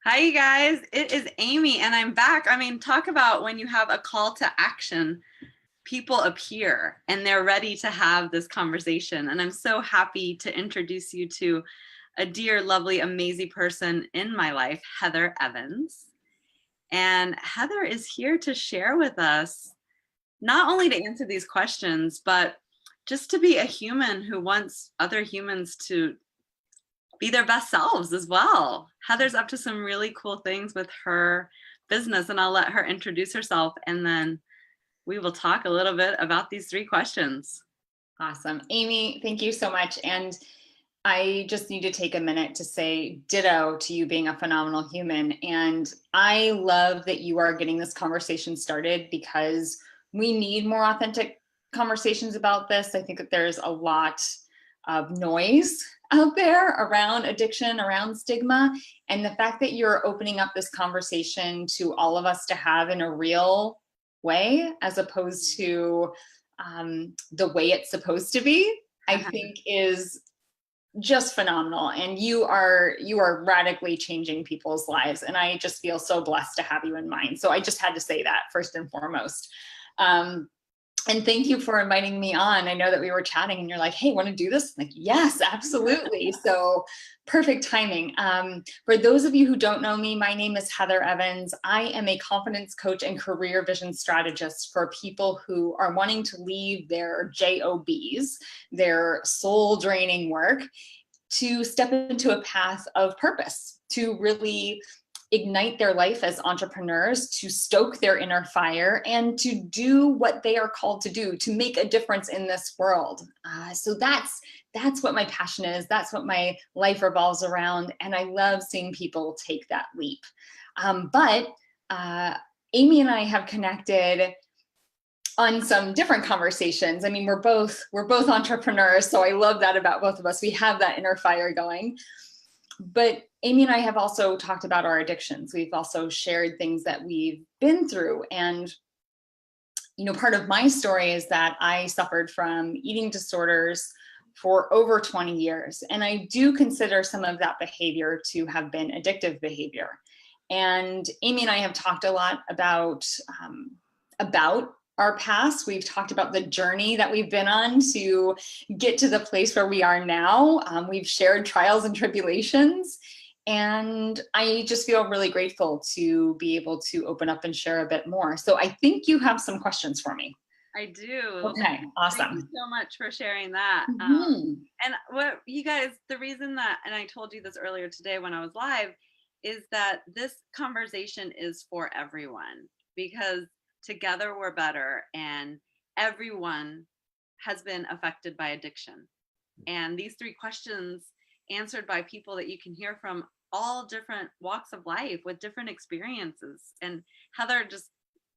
Hi, you guys. It is Amy, and I'm back. I mean, talk about when you have a call to action, people appear and they're ready to have this conversation. And I'm so happy to introduce you to a dear, lovely, amazing person in my life, Heather Evans. And Heather is here to share with us, not only to answer these questions, but just to be a human who wants other humans to be their best selves as well. Heather's up to some really cool things with her business, and I'll let her introduce herself and then we will talk a little bit about these three questions. Awesome. Amy, thank you so much. And I just need to take a minute to say ditto to you being a phenomenal human. And I love that you are getting this conversation started because we need more authentic conversations about this. I think that there's a lot of noise out there around addiction, around stigma. And the fact that you're opening up this conversation to all of us to have in a real way, as opposed to the way it's supposed to be, I think is just phenomenal. And you are radically changing people's lives, and I just feel so blessed to have you in mine. So I just had to say that first and foremost. And thank you for inviting me on. I know that we were chatting and you're like, hey, want to do this? I'm like, yes, absolutely. So perfect timing. For those of you who don't know me, my name is Heather Evans. I am a confidence coach and career vision strategist for people who are wanting to leave their JOBs, their soul draining work, to step into a path of purpose, to really ignite their life as entrepreneurs, to stoke their inner fire, and to do what they are called to do, to make a difference in this world. So that's what my passion is. That's what my life revolves around, and I love seeing people take that leap. But Amy and I have connected on some different conversations. I mean, we're both entrepreneurs, so I love that about both of us. We have that inner fire going. But Amy and I have also talked about our addictions. We've also shared things that we've been through. And, you know, part of my story is that I suffered from eating disorders for over 20 years. And I do consider some of that behavior to have been addictive behavior. And Amy and I have talked a lot about our past. We've talked about the journey that we've been on to get to the place where we are now. We've shared trials and tribulations. And I just feel really grateful to be able to open up and share a bit more. So I think you have some questions for me. I do. Okay, awesome. Thank you so much for sharing that. And what you guys, the reason that, and I told you this earlier today when I was live, is that this conversation is for everyone because together we're better, and everyone has been affected by addiction. And these three questions answered by people that you can hear from all different walks of life with different experiences. And Heather just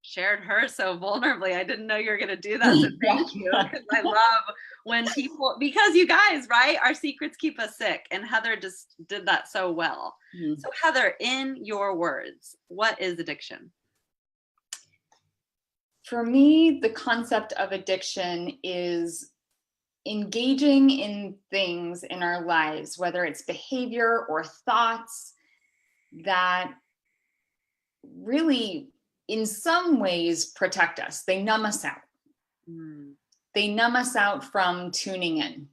shared her so vulnerably. I didn't know you were going to do that. So thank you. Because I love when people, because you guys, right? Our secrets keep us sick. And Heather just did that so well. So Heather, in your words, what is addiction? For me, the concept of addiction is engaging in things in our lives, whether it's behavior or thoughts, that really, in some ways, protect us. They numb us out. They numb us out from tuning in,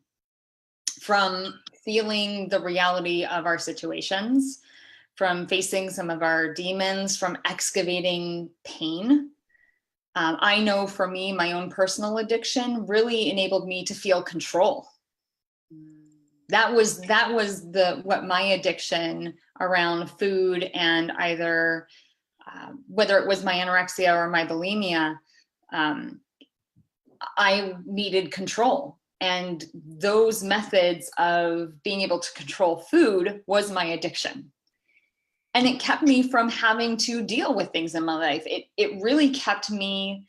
from feeling the reality of our situations, from facing some of our demons, from excavating pain. I know for me, my own personal addiction really enabled me to feel control. That was what my addiction around food, and either whether it was my anorexia or my bulimia, I needed control. And those methods of being able to control food was my addiction. And it kept me from having to deal with things in my life. It really kept me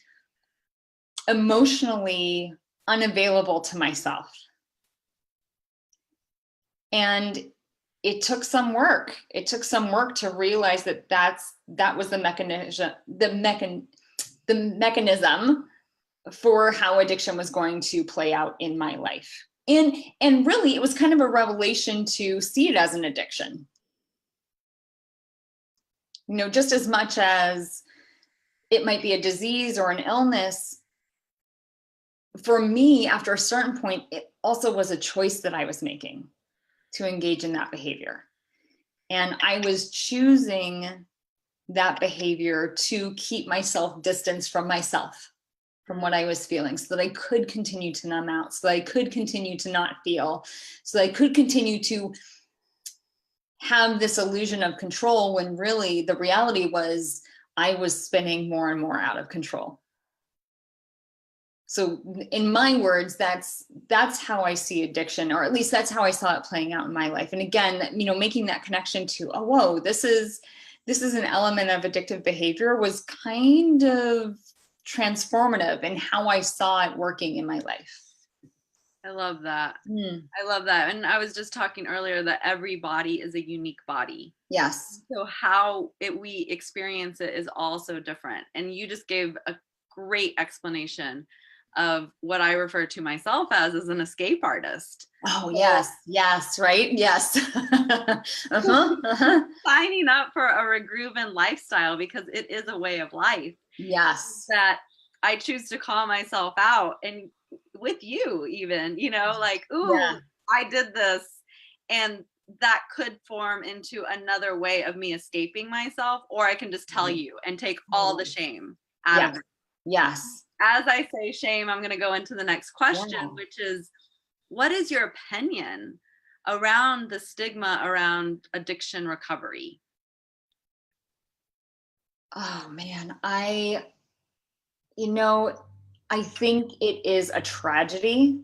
emotionally unavailable to myself. And it took some work. It took some work to realize that that was the mechanism for how addiction was going to play out in my life. And really, it was kind of a revelation to see it as an addiction. just as much as it might be a disease or an illness, for me, after a certain point, it also was a choice that I was making to engage in that behavior. And I was choosing that behavior to keep myself distanced from myself, from what I was feeling, so that I could continue to numb out, so that I could continue to not feel, so that I could continue to have this illusion of control, when really the reality was I was spinning more and more out of control. So in my words, that's how I see addiction, or at least that's how I saw it playing out in my life. And again, making that connection to, oh, whoa, this is an element of addictive behavior, was kind of transformative in how I saw it working in my life. I love that. I love that. And I was just talking earlier that every body is a unique body. Yes. So how we experience it is also different. And you just gave a great explanation of what I refer to myself as an escape artist. Oh, yes. Yes. Right. Yes. Signing up for a Regroovin lifestyle because it is a way of life. Yes. That I choose to call myself out, and with you even, like, ooh, yeah, I did this. And that could form into another way of me escaping myself, or I can just tell you and take all the shame out of it. Yes. As I say shame, I'm going to go into the next question, which is, what is your opinion around the stigma around addiction recovery? Oh man, I think it is a tragedy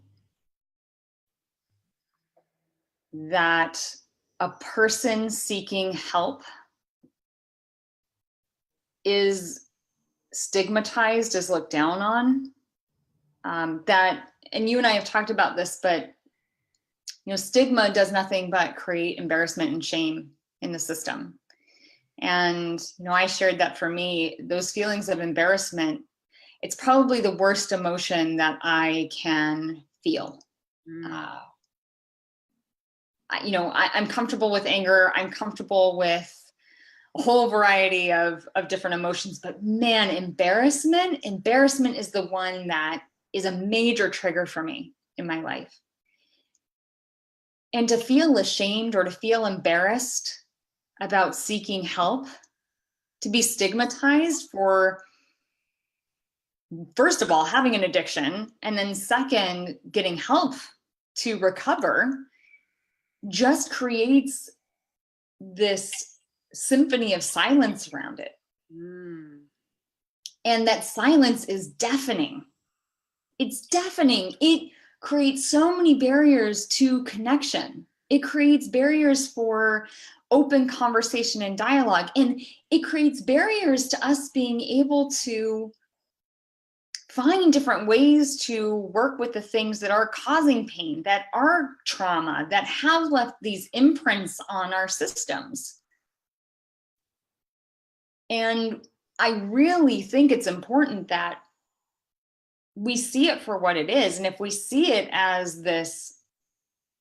that a person seeking help is stigmatized, is looked down on. And you and I have talked about this, but stigma does nothing but create embarrassment and shame in the system. And I shared that for me, those feelings of embarrassment, it's probably the worst emotion that I can feel. I'm comfortable with anger. I'm comfortable with a whole variety of different emotions, but man, embarrassment is the one that is a major trigger for me in my life. And to feel ashamed or to feel embarrassed about seeking help, to be stigmatized for, first of all, having an addiction, and then second, getting help to recover, just creates this symphony of silence around it. And that silence is deafening. It's deafening. It creates so many barriers to connection. It creates barriers for open conversation and dialogue. And it creates barriers to us being able to find different ways to work with the things that are causing pain, that are trauma, that have left these imprints on our systems. And I really think it's important that we see it for what it is. And if we see it as this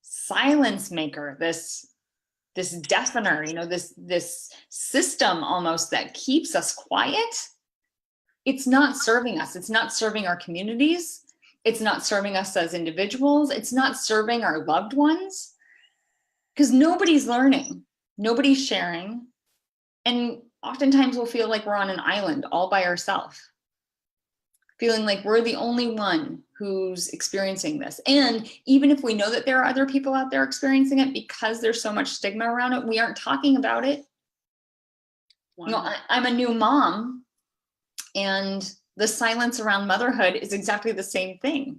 silence maker, this deafener, this system almost that keeps us quiet, it's not serving us. It's not serving our communities. It's not serving us as individuals. It's not serving our loved ones, because nobody's learning, nobody's sharing. And oftentimes we'll feel like we're on an island all by ourselves, feeling like we're the only one who's experiencing this. And even if we know that there are other people out there experiencing it, because there's so much stigma around it, we aren't talking about it. I'm a new mom, and the silence around motherhood is exactly the same thing.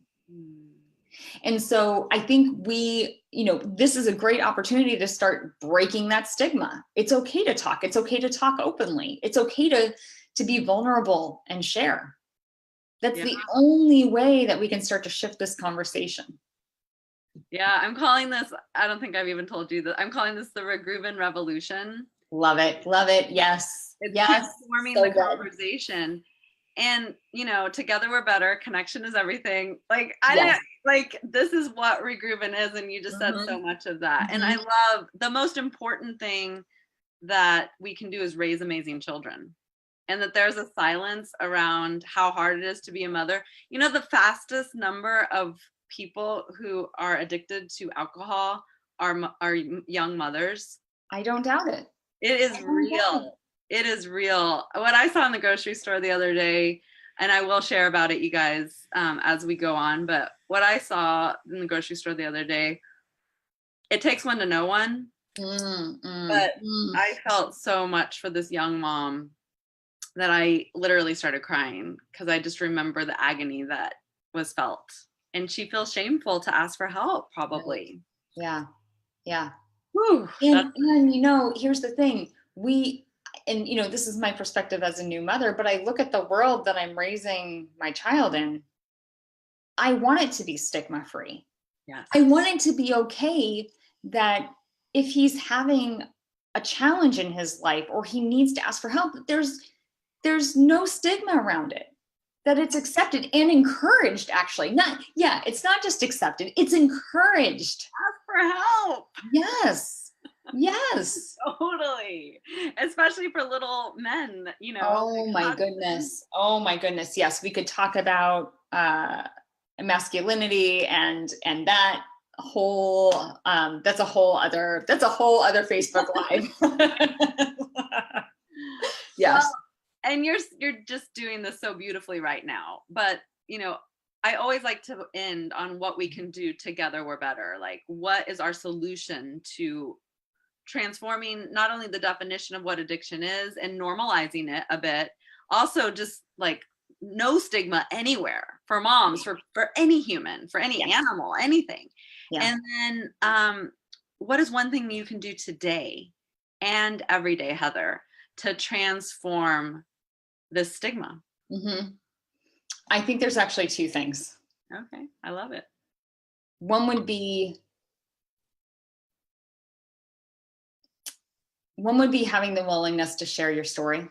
And so I think this is a great opportunity to start breaking that stigma. It's okay to talk. It's okay to talk openly. It's okay to be vulnerable and share. That's the only way that we can start to shift this conversation. Yeah, I'm calling this, I don't think I've even told you that, I'm calling this the Regroovin revolution. Love it. Love it. Yes. It's transforming the conversation. And, together we're better. Connection is everything. This is what Regroovin is. And you just said so much of that. And I love the most important thing that we can do is raise amazing children. And that there's a silence around how hard it is to be a mother. You know, the fastest number of people who are addicted to alcohol are young mothers. I don't doubt it. It is real. It is real. What I saw in the grocery store the other day, and I will share about it, you guys, as we go on, but what I saw in the grocery store the other day, it takes one to know one. But I felt so much for this young mom that I literally started crying because I just remember the agony that was felt. And she feels shameful to ask for help, probably. Yeah. Yeah. Whew, and you know, here's the thing. And you know, this is my perspective as a new mother, but I look at the world that I'm raising my child in. I want it to be stigma free. Yes. I want it to be okay that if he's having a challenge in his life or he needs to ask for help, there's no stigma around it, that it's accepted and encouraged. Actually, it's not just accepted, it's encouraged. Ask for help. Yes. Totally. Especially for little men, you know. Oh my goodness. Yes, we could talk about masculinity and that whole that's a whole other Facebook Live. Yes. Well, and you're just doing this so beautifully right now. But, you know, I always like to end on what we can do together. We're better. Like, what is our solution to transforming not only the definition of what addiction is and normalizing it a bit, also just like no stigma anywhere for moms, for any human, for any animal, anything. Yeah. And then what is one thing you can do today and every day, Heather, to transform this stigma? I think there's actually two things. Okay, I love it. One would be having the willingness to share your story.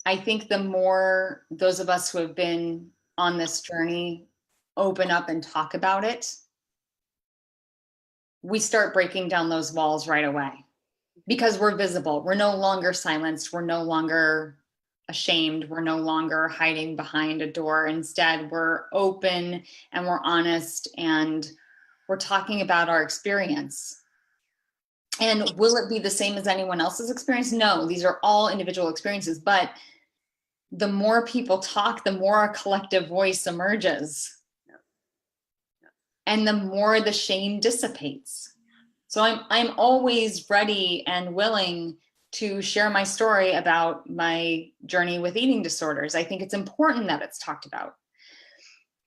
I think the more those of us who have been on this journey open up and talk about it, we start breaking down those walls right away because we're visible. We're no longer silenced. We're no longer ashamed. We're no longer hiding behind a door. Instead, we're open and we're honest and we're talking about our experience. And will it be the same as anyone else's experience? No, these are all individual experiences. But the more people talk, the more a collective voice emerges. And the more the shame dissipates. So I'm always ready and willing to share my story about my journey with eating disorders. I think it's important that it's talked about.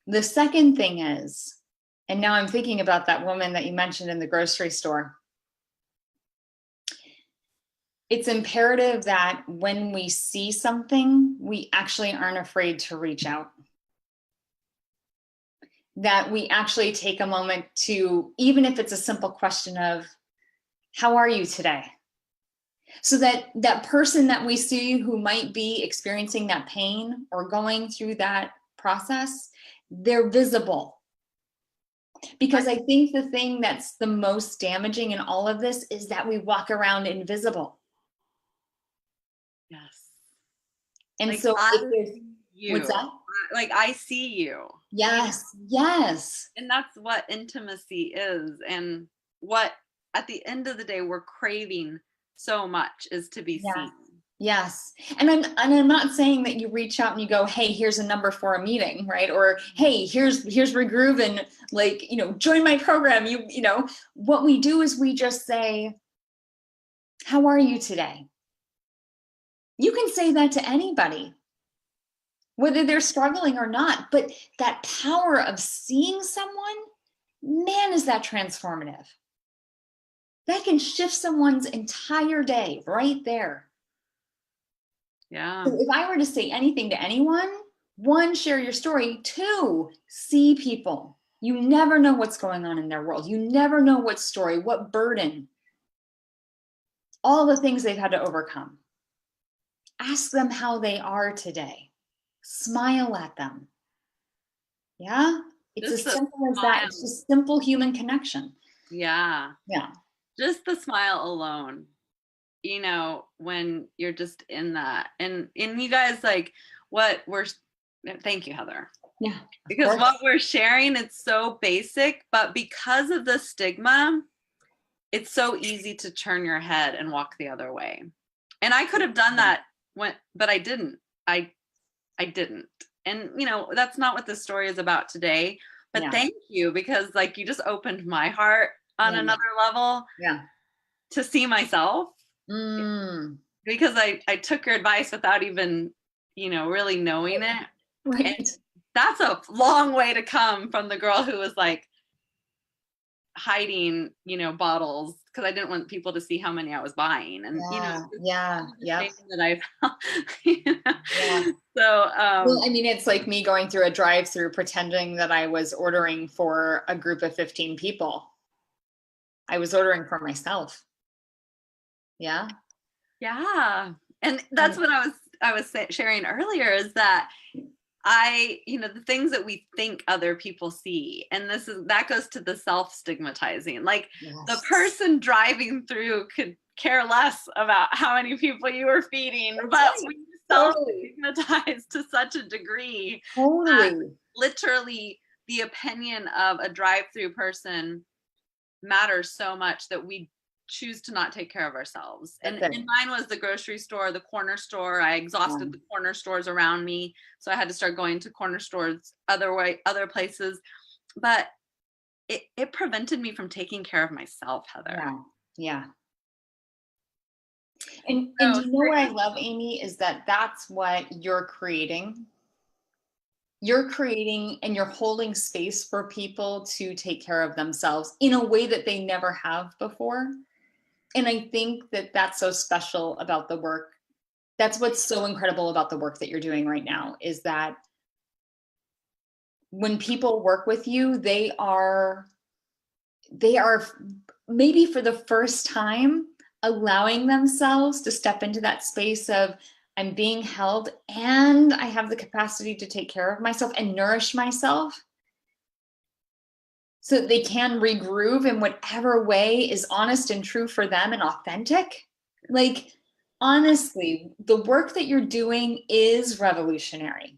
The second thing is, and now I'm thinking about that woman that you mentioned in the grocery store. It's imperative that when we see something, we actually aren't afraid to reach out. That we actually take a moment to, even if it's a simple question of, how are you today? So that that person that we see who might be experiencing that pain or going through that process, they're visible. Because I think the thing that's the most damaging in all of this is that we walk around invisible. Yes. And like, so what's that? Like, I see you. Yes. And that's what intimacy is. And what, at the end of the day, we're craving so much is to be seen. Yes. And I'm not saying that you reach out and you go, hey, here's a number for a meeting, right? Or, hey, here's Regroovin, like, you know, join my program. You know, what we do is we just say, how are you today? You can say that to anybody, whether they're struggling or not, but that power of seeing someone, man, is that transformative. That can shift someone's entire day right there. Yeah. So if I were to say anything to anyone, one, share your story. Two, see people. You never know what's going on in their world. You never know what story, what burden, all the things they've had to overcome. Ask them how they are today. Smile at them. Yeah? It's as simple as that. It's just simple human connection. Yeah. just the smile alone, when you're just in that, and you guys, like, what we're thank you, Heather. Yeah, because what we're sharing, it's so basic, but because of the stigma, it's so easy to turn your head and walk the other way. And I could have done that but I didn't. I didn't. And that's not what the story is about today. But thank you, because like you just opened my heart on another level. Yeah. To see myself. Because I took your advice without even, really knowing it. Right. And that's a long way to come from the girl who was like hiding, bottles because I didn't want people to see how many I was buying. And yeah. That I felt. So well, I mean, it's like me going through a drive-through pretending that I was ordering for a group of 15 people. I was ordering for myself. Yeah. And that's what I was sharing earlier, is that the things that we think other people see, and that goes to the self-stigmatizing. Like, the person driving through could care less about how many people you were feeding, but we self-stigmatize to such a degree that literally the opinion of a drive-through person matters so much that we choose to not take care of ourselves. And mine was the grocery store, the corner store. I exhausted the corner stores around me, so I had to start going to corner stores other places. But it prevented me from taking care of myself, Heather. Yeah. And do you know what I love, Amy, is that that's what you're creating. You're creating and you're holding space for people to take care of themselves in a way that they never have before. And I think that that's so special about the work. That's what's so incredible about the work that you're doing right now, is that when people work with you, they are maybe for the first time allowing themselves to step into that space of, I'm being held and I have the capacity to take care of myself and nourish myself, so that they can regroove in whatever way is honest and true for them and authentic. Like, honestly, the work that you're doing is revolutionary.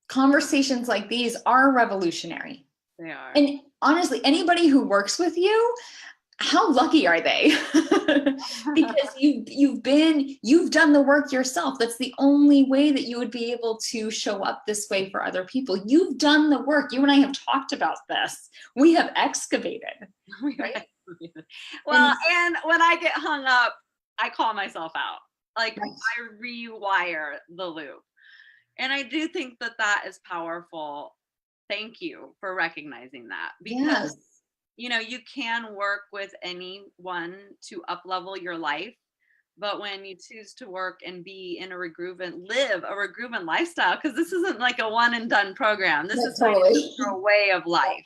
Conversations like these are revolutionary. They are. And honestly, anybody who works with you, how lucky are they? Because you've done the work yourself. That's the only way that you would be able to show up this way for other people. You've done the work. You and I have talked about this. We have excavated. Right? Well, and when I get hung up, I call myself out. Like, I rewire the loop. And I do think that is powerful. Thank you for recognizing that, because you can work with anyone to up-level your life, but when you choose to work and be in live a Regroovin lifestyle, because this isn't like a one and done program. This is a way of life.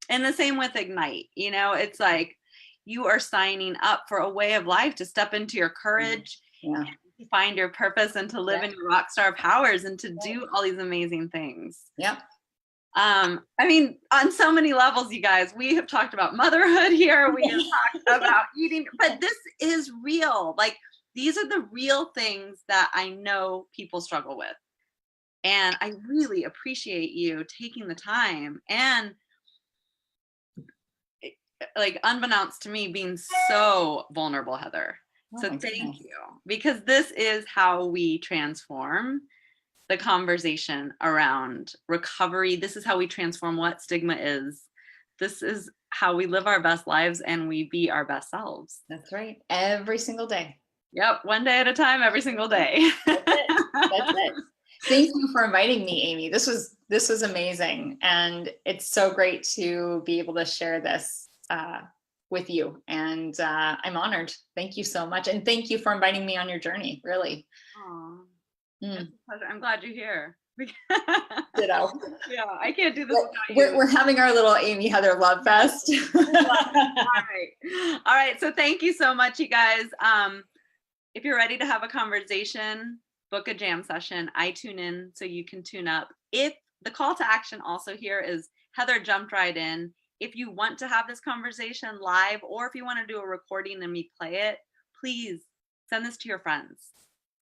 And the same with Ignite. It's like you are signing up for a way of life, to step into your courage, and to find your purpose, and to live in your rock star powers, and to do all these amazing things. I mean, on so many levels, you guys, we have talked about motherhood here. We have talked about eating, but this is real. Like, these are the real things that I know people struggle with. And I really appreciate you taking the time and, like, unbeknownst to me, being so vulnerable, Heather. So thank you, because this is how we transform the conversation around recovery. This is how we transform what stigma is. This is how we live our best lives and we be our best selves. That's right. Every single day. Yep. One day at a time, every single day. That's it. Thank you for inviting me, Amy. This was amazing. And it's so great to be able to share this with you. And I'm honored. Thank you so much. And thank you for inviting me on your journey, really. Aww. It's a pleasure. I'm glad you're here. Ditto. Yeah, I can't do this without you. We're having our little Amy Heather Love Fest. All right. So thank you so much, you guys. If you're ready to have a conversation, book a jam session. I tune in so you can tune up. If the call to action also here is, Heather jumped right in if you want to have this conversation live, or if you want to do a recording and me play it, please send this to your friends.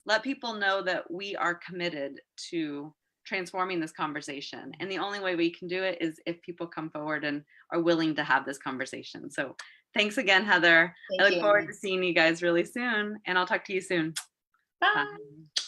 Let people know that we are committed to transforming this conversation. And the only way we can do it is if people come forward and are willing to have this conversation. So thanks again, Heather. I look forward to seeing you guys really soon, and I'll talk to you soon. Bye. Bye.